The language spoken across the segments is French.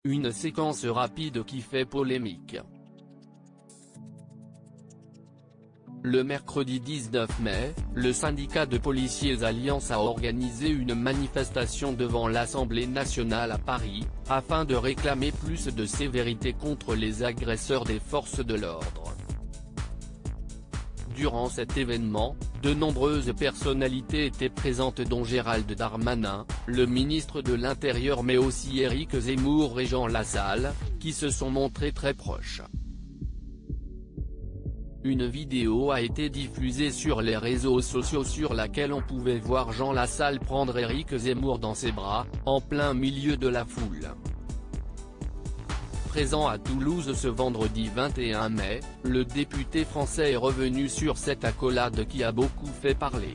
Une séquence rapide qui fait polémique. Le mercredi 19 mai, le syndicat de policiers Alliance a organisé une manifestation devant l'Assemblée nationale à Paris, afin de réclamer plus de sévérité contre les agresseurs des forces de l'ordre. Durant cet événement, de nombreuses personnalités étaient présentes dont Gérald Darmanin, le ministre de l'Intérieur mais aussi Éric Zemmour et Jean Lassalle, qui se sont montrés très proches. Une vidéo a été diffusée sur les réseaux sociaux sur laquelle on pouvait voir Jean Lassalle prendre Éric Zemmour dans ses bras, en plein milieu de la foule. Présent à Toulouse ce vendredi 21 mai, le député français est revenu sur cette accolade qui a beaucoup fait parler.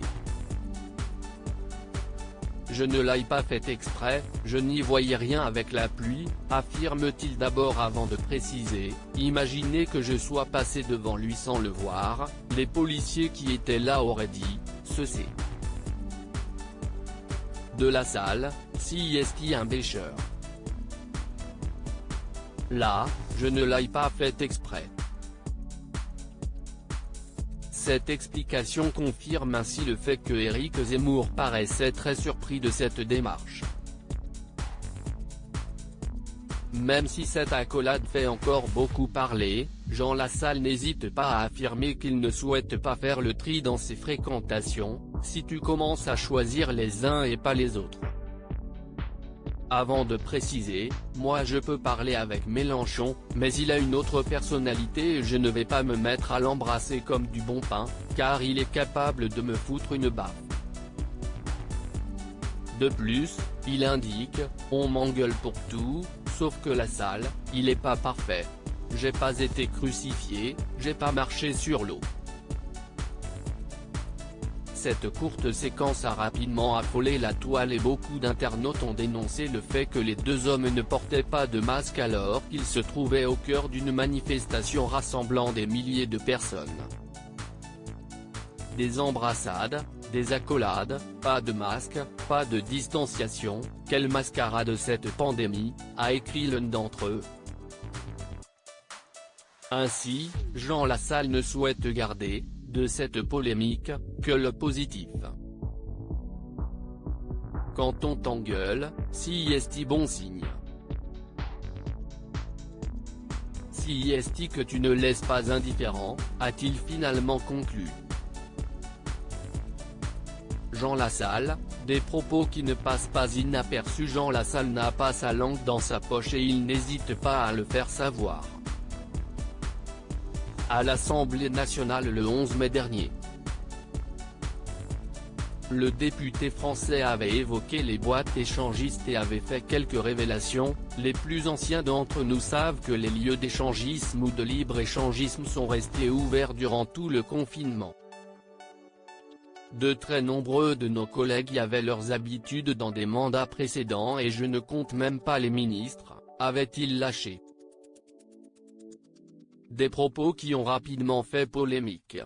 Je ne l'ai pas fait exprès, je n'y voyais rien avec la pluie, affirme-t-il d'abord avant de préciser, imaginez que je sois passé devant lui sans le voir, les policiers qui étaient là auraient dit, ceci. De Lassalle, si est-il un bêcheur. Là, je ne l'ai pas fait exprès. Cette explication confirme ainsi le fait que Éric Zemmour paraissait très surpris de cette démarche. Même si cette accolade fait encore beaucoup parler, Jean Lassalle n'hésite pas à affirmer qu'il ne souhaite pas faire le tri dans ses fréquentations, si tu commences à choisir les uns et pas les autres. Avant de préciser, moi je peux parler avec Mélenchon, mais il a une autre personnalité et je ne vais pas me mettre à l'embrasser comme du bon pain, car il est capable de me foutre une baffe. De plus, il indique, on m'engueule pour tout, sauf que Lassalle, il est pas parfait. J'ai pas été crucifié, j'ai pas marché sur l'eau. Cette courte séquence a rapidement affolé la toile et beaucoup d'internautes ont dénoncé le fait que les deux hommes ne portaient pas de masque alors qu'ils se trouvaient au cœur d'une manifestation rassemblant des milliers de personnes. Des embrassades, des accolades, pas de masque, pas de distanciation, quelle mascarade cette pandémie, a écrit l'un d'entre eux. Ainsi, Jean Lassalle ne souhaite garder, de cette polémique, que le positif. Quand on t'engueule, si est-il bon signe. Si est-il que tu ne laisses pas indifférent, a-t-il finalement conclu. Jean Lassalle, des propos qui ne passent pas inaperçus. Jean Lassalle n'a pas sa langue dans sa poche et il n'hésite pas à le faire savoir. À l'Assemblée nationale le 11 mai dernier. Le député français avait évoqué les boîtes échangistes et avait fait quelques révélations. Les plus anciens d'entre nous savent que les lieux d'échangisme ou de libre-échangisme sont restés ouverts durant tout le confinement. De très nombreux de nos collègues y avaient leurs habitudes dans des mandats précédents et je ne compte même pas les ministres, avait-il lâché. Des propos qui ont rapidement fait polémique.